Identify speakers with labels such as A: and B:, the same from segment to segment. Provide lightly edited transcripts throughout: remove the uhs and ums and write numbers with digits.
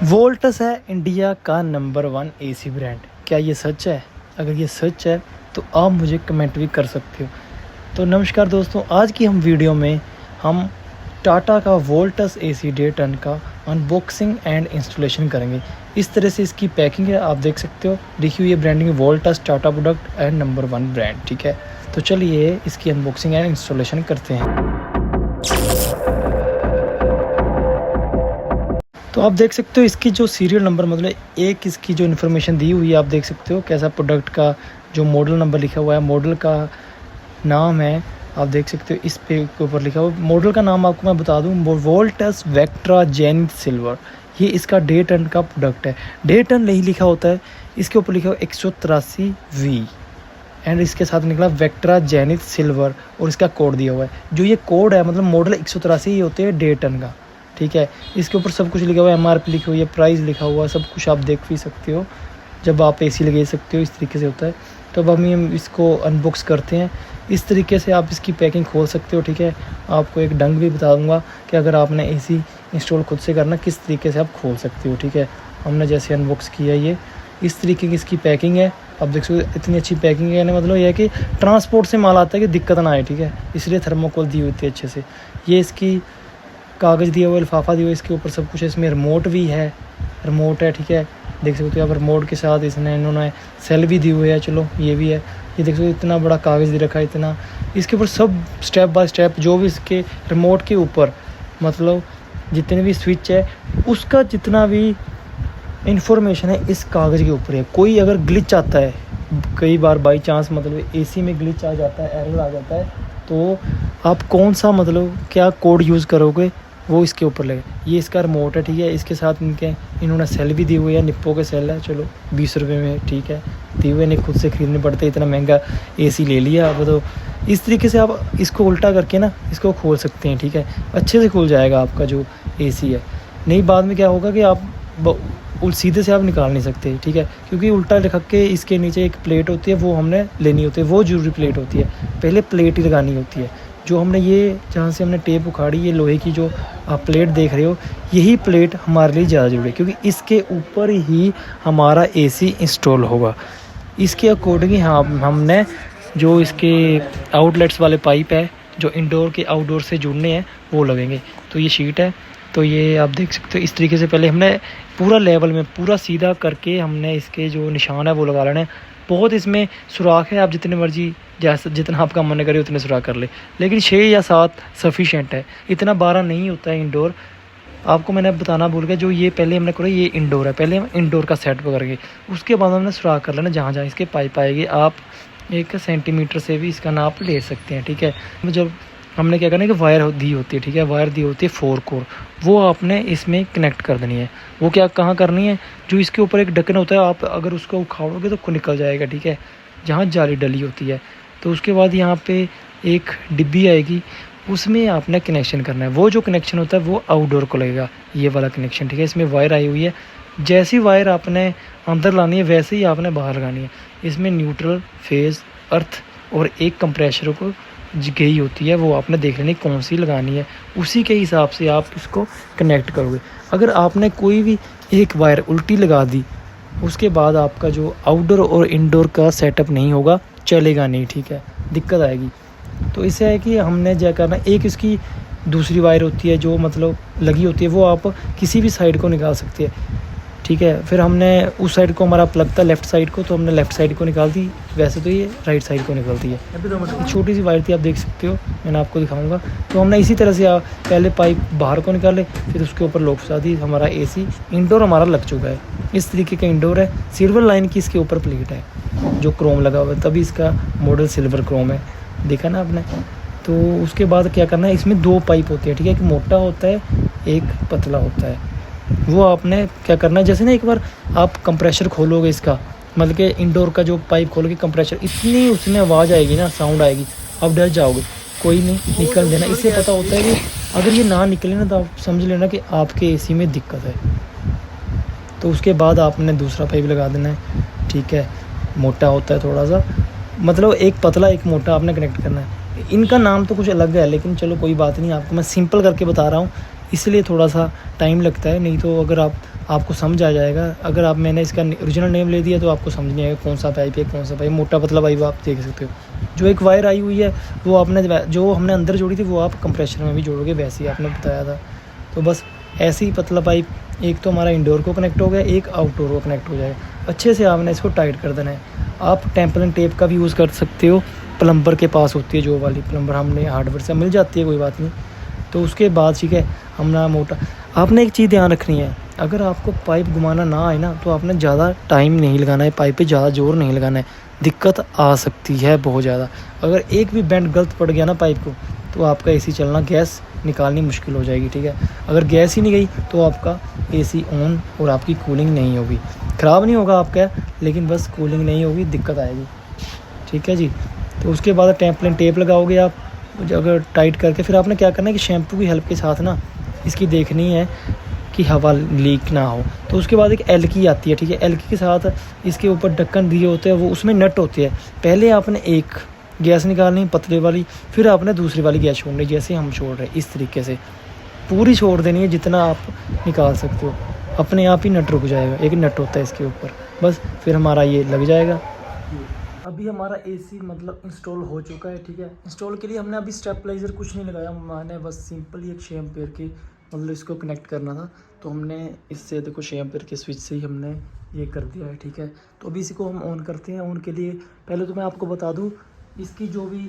A: Volts है India का number 1 AC brand. क्या ये सच है? अगर ये सच है तो आप मुझे कमेंट भी कर सकते हो। तो नमस्कार दोस्तों, आज की हम वीडियो में हम टाटा का वोल्टस एसी 1.5 टन का अनबॉक्सिंग एंड इंस्टॉलेशन करेंगे। इस तरह से इसकी पैकिंग है, आप देख सकते हो। लिखी हुई है branding Voltas Tata product and number 1 brand. ठीक है, तो चलिए इसकी अनबॉक्सिंग एंड इंस्टॉलेशन करते हैं। तो आप देख सकते हो इसकी जो सीरियल नंबर, मतलब एक इसकी जो इन्फॉर्मेशन दी हुई है, आप देख सकते हो कैसा प्रोडक्ट का जो मॉडल नंबर लिखा हुआ है, मॉडल का नाम है, आप देख सकते हो इस पे के ऊपर लिखा हुआ है। मॉडल का नाम आपको मैं बता दूं, वोल्टस वेक्ट्रा जेनिथ सिल्वर। ये इसका 1.5 टन का प्रोडक्ट है। 1.5 टन नहीं लिखा होता है, इसके ऊपर लिखा हुआ 183V एंड इसके साथ निकला वेक्ट्रा जेनिथ सिल्वर और इसका कोड दिया हुआ है। जो ये कोड है, मतलब मॉडल 183 ही होते हैं 1.5 टन का। ठीक है, इसके ऊपर सब कुछ लिखा हुआ है, MRP लिखी हुई है, प्राइस लिखा हुआ है, सब कुछ आप देख भी सकते हो। जब आप AC लगा सकते हो, इस तरीके से होता है। तो अब हम इसको अनबॉक्स करते हैं। इस तरीके से आप इसकी पैकिंग खोल सकते हो। ठीक है, आपको एक ढंग भी बता दूंगा कि अगर आपने AC इंस्टॉल खुद से करना, किस तरीके से आप खोल सकते हो। ठीक है, हमने जैसे अनबॉक्स किया, ये इस तरीके की इसकी पैकिंग है। आप देख सकते हो इतनी अच्छी पैकिंग है, मतलब यह है कि ट्रांसपोर्ट से माल आता है कि दिक्कत ना आए। ठीक है, इसलिए थर्मोकोल दी हुई थी अच्छे से। ये इसकी कागज़ दिया हुआ, लिफाफा दिया हुआ, इसके ऊपर सब कुछ है। इसमें रिमोट भी है, रिमोट है। ठीक है, देख सकते हो आप रिमोट के साथ इन्होंने सेल भी दी हुई है। चलो ये भी है, ये देख सकते हो इतना बड़ा कागज़ दे रखा है, इतना इसके ऊपर सब स्टेप बाय स्टेप जो भी इसके रिमोट के ऊपर, मतलब जितने भी स्विच है उसका जितना भी इंफॉर्मेशन है इस कागज़ के ऊपर है। कोई अगर ग्लिच आता है, कई बार बाई चांस मतलब AC में ग्लिच आ जाता है, एरर आ जाता है, तो आप कौन सा मतलब क्या कोड यूज़ करोगे वो इसके ऊपर लगे। ये इसका रिमोट है। ठीक है, इसके साथ इन्होंने सेल भी दी हुई है, निप्पो के सेल है। चलो 20 रुपये में, ठीक है, दिए हुए नहीं, खुद से ख़रीदने पड़ते, इतना महंगा AC ले लिया अब। तो इस तरीके से आप इसको उल्टा करके ना इसको खोल सकते हैं। ठीक है, अच्छे से खुल जाएगा आपका जो AC है। नहीं बाद में क्या होगा कि आप सीधे से आप निकाल नहीं सकते। ठीक है, क्योंकि उल्टा रख के इसके नीचे एक प्लेट होती है, वो हमने लेनी होती है, वो जरूरी प्लेट होती है। पहले प्लेट ही लगानी होती है। जो हमने ये जहाँ से हमने टेप उखाड़ी, ये लोहे की जो आप प्लेट देख रहे हो, यही प्लेट हमारे लिए ज़्यादा जरूरी है, क्योंकि इसके ऊपर ही हमारा AC इंस्टॉल होगा। इसके अकॉर्डिंग ही हमने जो इसके आउटलेट्स वाले पाइप है जो इंडोर के आउटडोर से जुड़ने हैं वो लगेंगे। तो ये शीट है, तो ये आप देख सकते हो इस तरीके से पहले हमने पूरा लेवल में पूरा सीधा करके हमने इसके जो निशान है वो लगा लेना है। बहुत इसमें सुराख है, आप जितने मर्जी जैसे जितना आपका मन करे उतने सुराख कर ले, लेकिन 6 या 7 सफिशेंट है, इतना 12 नहीं होता है इंडोर। आपको मैंने बताना भूल गया, जो ये पहले हमने करा ये इंडोर है, पहले हम इंडोर का सेट करेंगे, उसके बाद हमने सुराख कर लेना जहाँ जहाँ इसके पाइप आएगी। आप 1 सेंटीमीटर से भी इसका नाप ले सकते हैं। ठीक है, जब हमने क्या करना है कि वायर दी होती है, ठीक है, वायर दी होती है 4 कोर, वो आपने इसमें कनेक्ट कर देनी है। वो क्या कहाँ करनी है, जो इसके ऊपर एक ढक्कन होता है, आप अगर उसको उखाड़ोगे तो निकल जाएगा। ठीक है, जहाँ जाली डली होती है, तो उसके बाद यहाँ पे एक डिब्बी आएगी, उसमें आपने कनेक्शन करना है। वो जो कनेक्शन होता है वो आउटडोर को लगेगा, ये वाला कनेक्शन। ठीक है, इसमें वायर आई हुई है, जैसी वायर आपने अंदर लानी है वैसे ही आपने बाहर लगानी है। इसमें न्यूट्रल, फेज़, अर्थ और एक कंप्रेसर को गई होती है, वो आपने देख लेनी कौन सी लगानी है, उसी के हिसाब से आप इसको कनेक्ट करोगे। अगर आपने कोई भी एक वायर उल्टी लगा दी, उसके बाद आपका जो आउटडोर और इंडोर का सेटअप नहीं होगा, चलेगा नहीं। ठीक है, दिक्कत आएगी। तो इससे है कि हमने क्या करना, एक इसकी दूसरी वायर होती है जो मतलब लगी होती है, वो आप किसी भी साइड को निकाल सकते हैं। ठीक है, फिर हमने उस साइड को हमारा प्लग था लेफ़्ट साइड को, तो हमने लेफ़्ट साइड को निकाल दी, वैसे तो ये राइट साइड को निकलती है। छोटी सी वायर थी, आप देख सकते हो, मैंने आपको दिखाऊंगा। तो हमने इसी तरह से पहले पाइप बाहर को निकाले, फिर उसके ऊपर लॉक फंसा दी। हमारा AC इंडोर हमारा लग चुका है। इस तरीके का इंडोर है, सिल्वर लाइन की इसके ऊपर प्लेट है जो क्रोम लगा हुआ है, तभी इसका मॉडल सिल्वर क्रोम है, देखा ना आपने। तो उसके बाद क्या करना है, इसमें 2 पाइप होते हैं। ठीक है, एक मोटा होता है, एक पतला होता है। वो आपने क्या करना है, जैसे ना एक बार आप कंप्रेसर खोलोगे इसका, मतलब कि इंडोर का जो पाइप खोलोगे कंप्रेसर, इतनी उसमें आवाज़ आएगी ना, साउंड आएगी, आप डर जाओगे। कोई नहीं, निकल देना। इससे पता होता है कि अगर ये ना निकले ना, तो आप समझ लेना कि आपके AC में दिक्कत है। तो उसके बाद आपने दूसरा पाइप लगा देना है। ठीक है, मोटा होता है थोड़ा सा, मतलब एक पतला एक मोटा आपने कनेक्ट करना है। इनका नाम तो कुछ अलग है, लेकिन चलो कोई बात नहीं, आपको मैं सिंपल करके बता रहा हूँ, इसलिए थोड़ा सा टाइम लगता है। नहीं तो अगर आप आपको समझ आ जाएगा। अगर आप मैंने इसका ओरिजिनल नेम ले दिया तो आपको समझ नहीं आएगा कौन सा पाइप है कौन सा पाइप, मोटा पतला पाइप आप देख सकते हो। जो एक वायर आई हुई है वो आपने जो हमने अंदर जोड़ी थी वो आप कंप्रेशर में भी जोड़ोगे, वैसे ही आपने बताया था। तो बस ऐसे ही पतला पाइप एक तो हमारा इंडोर को कनेक्ट हो गया, एक आउटडोर को कनेक्ट हो जाएगा। अच्छे से आपने इसको टाइट कर देना है। आप टेम्पलिंग टेप का भी यूज़ कर सकते हो, प्लम्बर के पास होती है जो वाली, प्लम्बर हमने हार्डवेयर से मिल जाती है, कोई बात नहीं। तो उसके बाद ठीक है हमने मोटा, आपने एक चीज़ ध्यान रखनी है, अगर आपको पाइप घुमाना ना आए ना तो आपने ज़्यादा टाइम नहीं लगाना है, पाइप पे ज़्यादा जोर नहीं लगाना है, दिक्कत आ सकती है बहुत ज़्यादा। अगर एक भी बेंड गलत पड़ गया ना पाइप को तो आपका एसी चलना, गैस निकालनी मुश्किल हो जाएगी, ठीक है। अगर गैस ही नहीं गई तो आपका एसी ऑन और आपकी कूलिंग नहीं होगी, ख़राब नहीं होगा आपका, लेकिन बस कूलिंग नहीं होगी, दिक्कत आएगी, ठीक है जी। तो उसके बाद टेम्पलिंग टेप लगाओगे आप, अगर टाइट करके फिर आपने क्या करना है कि शैम्पू की हेल्प के साथ ना इसकी देखनी है कि हवा लीक ना हो। तो उसके बाद एक एलकी आती है, ठीक है, एलकी के साथ इसके ऊपर ढक्कन दिए होते हैं, वो उसमें नट होते हैं। पहले आपने एक गैस निकालनी पतले वाली, फिर आपने दूसरी वाली गैस छोड़नी, जैसे हम छोड़ रहे हैं इस तरीके से पूरी छोड़ देनी है, जितना आप निकाल सकते हो, अपने आप ही नट रुक जाएगा, एक नट होता है इसके ऊपर, बस फिर हमारा ये लग जाएगा। अभी हमारा एसी मतलब इंस्टॉल हो चुका है, ठीक है। इंस्टॉल के लिए हमने अभी स्टेबलाइज़र कुछ नहीं लगाया, मैंने बस सिंपली एक 6 एम्पीयर के मतलब इसको कनेक्ट करना था, तो हमने इससे देखो 6 एम्पीयर के स्विच से ही हमने ये कर दिया है, ठीक है। तो अभी इसी को हम ऑन करते हैं। ऑन के लिए पहले तो मैं आपको बता दूँ, इसकी जो भी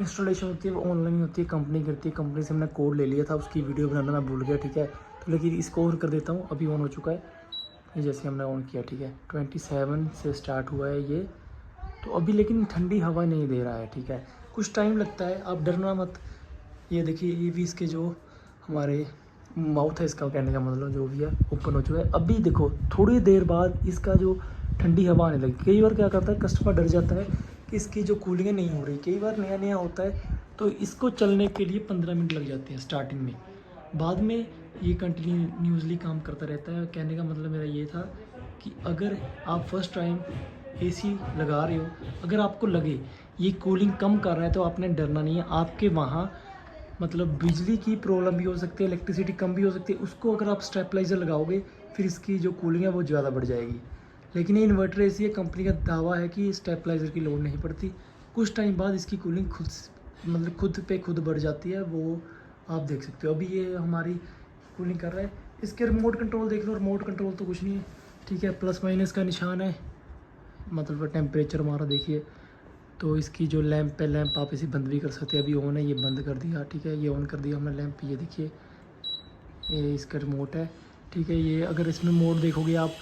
A: इंस्टॉलेशन होती है वो ऑनलाइन होती है, कंपनी करती है, कंपनी से हमने कोड ले लिया था, उसकी वीडियो बनाना मैं भूल गया, ठीक है। तो लेकिन इसको ऑन कर देता हूँ, अभी ऑन हो चुका है, ये जैसे हमने ऑन किया, ठीक है। 27 से स्टार्ट हुआ है ये, तो अभी लेकिन ठंडी हवा नहीं दे रहा है, ठीक है, कुछ टाइम लगता है, आप डरना मत। ये देखिए ये भी इसके जो हमारे माउथ है, इसका कहने का मतलब जो भी है ओपन हो चुका है। अभी देखो थोड़ी देर बाद इसका जो ठंडी हवा आने लगी। कई बार क्या करता है कस्टमर डर जाता है कि इसकी जो कूलिंग नहीं हो रही, कई बार नया नया होता है, तो इसको चलने के लिए 15 मिनट लग जाते हैं स्टार्टिंग में, बाद में ये कंटिन्यूसली काम करता रहता है। कहने का मतलब मेरा ये था कि अगर आप फर्स्ट टाइम एसी लगा रहे हो, अगर आपको लगे ये कूलिंग कम कर रहा है तो आपने डरना नहीं है। आपके वहाँ मतलब बिजली की प्रॉब्लम भी हो सकती है, इलेक्ट्रिसिटी कम भी हो सकती है, उसको अगर आप स्टेबलाइज़र लगाओगे फिर इसकी जो कूलिंग है वो ज़्यादा बढ़ जाएगी। लेकिन ये इन्वर्टर एसी है, कंपनी का दावा है कि स्टेबलाइज़र की लोड नहीं पड़ती, कुछ टाइम बाद इसकी कूलिंग खुद पे खुद बढ़ जाती है, वो आप देख सकते हो। अभी ये हमारी कूलिंग कर रहा है। इसके रिमोट कंट्रोल देख लो, रिमोट कंट्रोल तो कुछ नहीं है, ठीक है, प्लस माइनस का निशान है, मतलब टेम्परेचर हमारा देखिए। तो इसकी जो लैंप है, लैंप आप इसे बंद भी कर सकते हैं, अभी ऑन है, ये बंद कर दिया, ठीक है, ये ऑन कर दिया हमने लैंप, ये देखिए ये इसका रिमोट है, ठीक है। ये अगर इसमें मोड देखोगे आप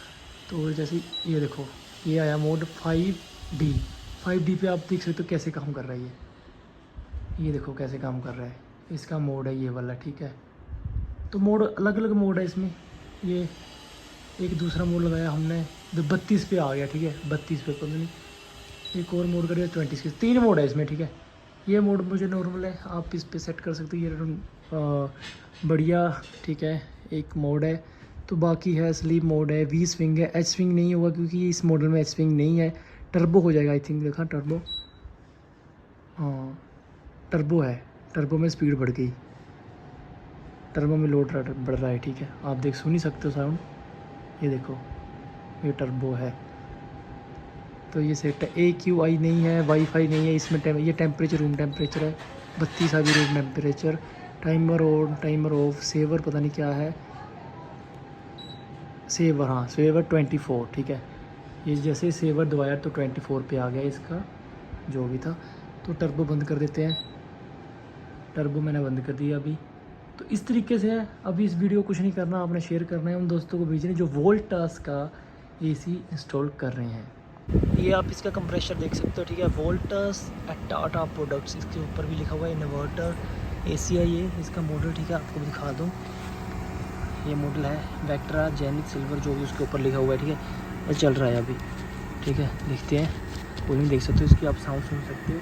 A: तो जैसे ये देखो ये आया मोड 5D पे, आप देख सकते हो कैसे काम कर रहा है ये देखो कैसे काम कर रहा है, इसका मोड है ये वाला, ठीक है। तो मोड अलग अलग मोड है इसमें, ये एक दूसरा मोड लगाया हमने जो 32 पे आ गया, ठीक है, 32 पे पता नहीं, एक और मोड करिए 26, 3 मोड है इसमें, ठीक है। ये मोड मुझे नॉर्मल है, आप इस पे सेट कर सकते हो, ये बढ़िया, ठीक है, एक मोड है। तो बाकी है स्लीप मोड है, वी स्विंग है, एच स्विंग नहीं होगा क्योंकि इस मॉडल में एच स्विंग नहीं है, टर्बो हो जाएगा आई थिंक, देखा टर्बो, हाँ टर्बो है, टर्बो में स्पीड बढ़ गई, टर्बो में लोड बढ़ रहा है, ठीक है, आप देख सुन ही सकते हो साउंड, ये देखो ये टर्बो है। तो ये सेट है, AQI नहीं है, वाईफाई नहीं है इसमें, ये टेम्परेचर रूम टेम्परेचर है, 32 अभी room temperature, timer on timer off, saver पता नहीं क्या है, सेवर, हाँ सेवर 24, ठीक है। ये जैसे सेवर दबाया तो 24 पे आ गया इसका जो भी था। तो टर्बो बंद कर देते हैं, टर्बो मैंने बंद कर दिया अभी। तो इस तरीके से है, अभी इस वीडियो को कुछ नहीं करना, आपने शेयर करना है उन दोस्तों को भेजने जो वोल्टास का एसी इंस्टॉल कर रहे हैं। ये आप इसका कंप्रेशर देख सकते हो, ठीक है, वोल्टास टाटा प्रोडक्ट्स, इसके ऊपर भी लिखा हुआ है इन्वर्टर एसी है ये इसका मॉडल, ठीक है, आपको दिखा दूँ, ये मॉडल है वेक्ट्रा जेनिक सिल्वर जो भी उसके ऊपर लिखा हुआ है, ठीक है, ये चल रहा है अभी, ठीक है। देखते हैं कूलिंग देख सकते हो इसकी, आप साउंड सुन सकते हो,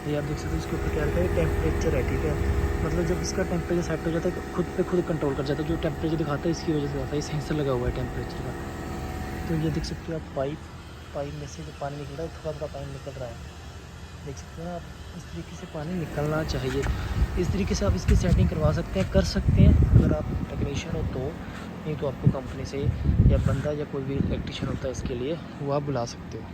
A: ये आप देख सकते हो इसके ऊपर क्या लिखा है, टेम्परेचर है, ठीक है, मतलब जब इसका टेम्परेचर सेट हो जाता है खुद पे खुद कंट्रोल कर जाता है, जो टेम्परेचर दिखाता है इसकी वजह से आता है, सेंसर लगा हुआ है टेम्परेचर का। तो ये देख सकते हो आप पाइप में से जो पानी निकल रहा है, थोड़ा थोड़ा पानी निकल रहा है, देख सकते हो ना आप, इस तरीके से पानी निकलना चाहिए। इस तरीके से आप इसकी सेटिंग करवा सकते हैं, कर सकते हैं अगर आप टेक्नीशियन हो तो, नहीं तो आपको कंपनी से या बंदा या कोई भी इलेक्ट्रीशियन होता है इसके लिए वो आप बुला सकते हो।